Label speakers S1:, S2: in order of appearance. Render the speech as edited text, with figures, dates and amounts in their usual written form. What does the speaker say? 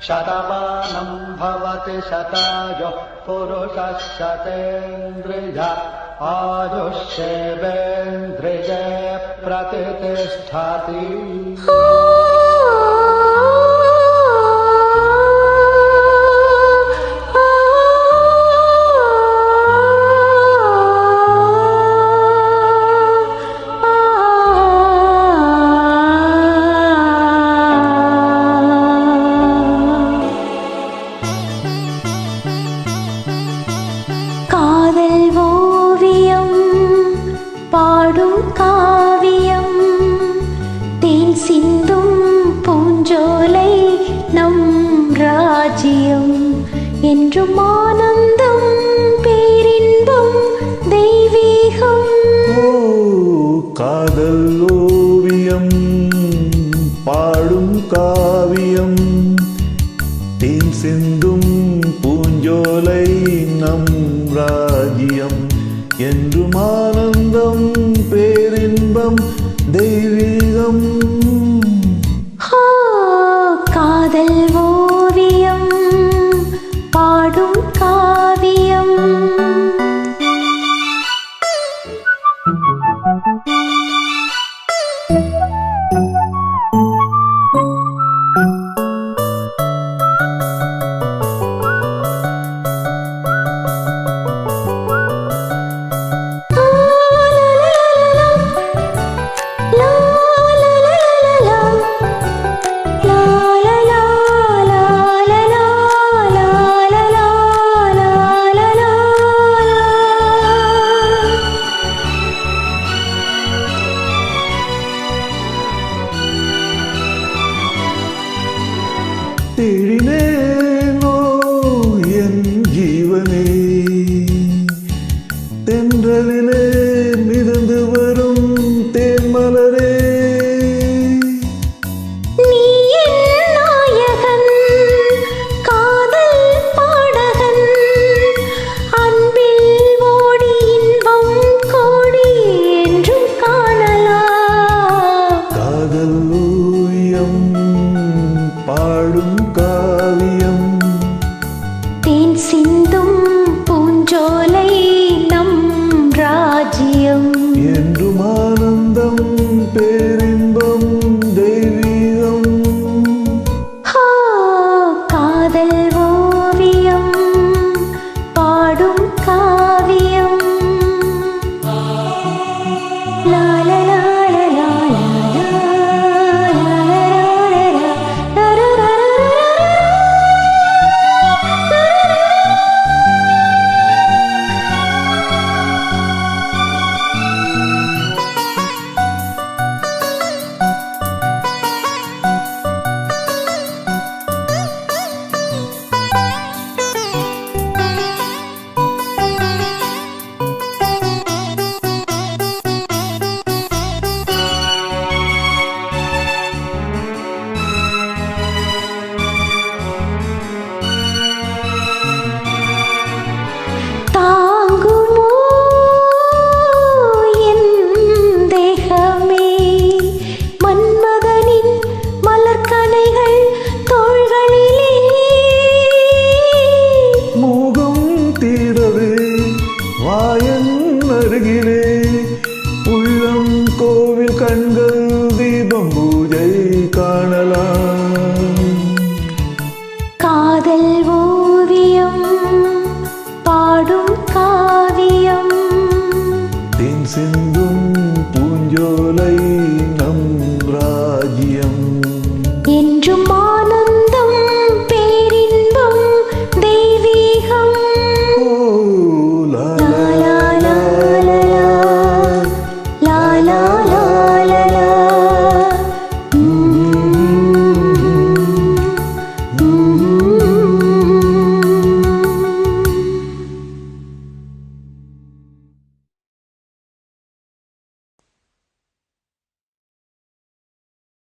S1: शतमानं भवति शतायुः पुरुषः शतेन्द्रिय आयुष्येवेन्द्रिये प्रतिष्ठति।
S2: காதல் ஓவியம் பாடும் காவியம் தேன் சிந்தும் பூஞ்சோலை நம் ராஜ்யம் என்றும் ஆனந்தம் பேரின்பம் தெய்வீகம்.
S3: காதல் ஓவியம் பாடும் காவியம் தேன் சிந்தும் பூஞ்சோலை நம் ராஜ்யம் என்றும் ஆனந்தம் பேரின்பம் தெய்வீகம்.
S2: காதல் ஓவியம் பாடும் காவியம்.
S3: தேடினேனோ என் ஜீவனே தென்றலிலே மிதந்து வரும் தேன்மலரே.
S2: நீ என் நாயகன் காதல் பாடகன் அன்பில் ஓடி இன்பம் கோடி என்றும் காணலாம்.
S3: காதல் ஓவியம் பாடும் காவியம்
S2: தேன் சிந்தும் பூஞ்சோலை நம் ராஜ்யம்
S3: என்றும் ஆனந்தம் பேரின்பம் தெய்வீகம்.
S2: காதல் ஓவியம் பாடும் காவியம். லாலலா
S3: அருகிலே உள்ளம் கோவில் கண்கள் தீபம் பூஜை காணலாம்.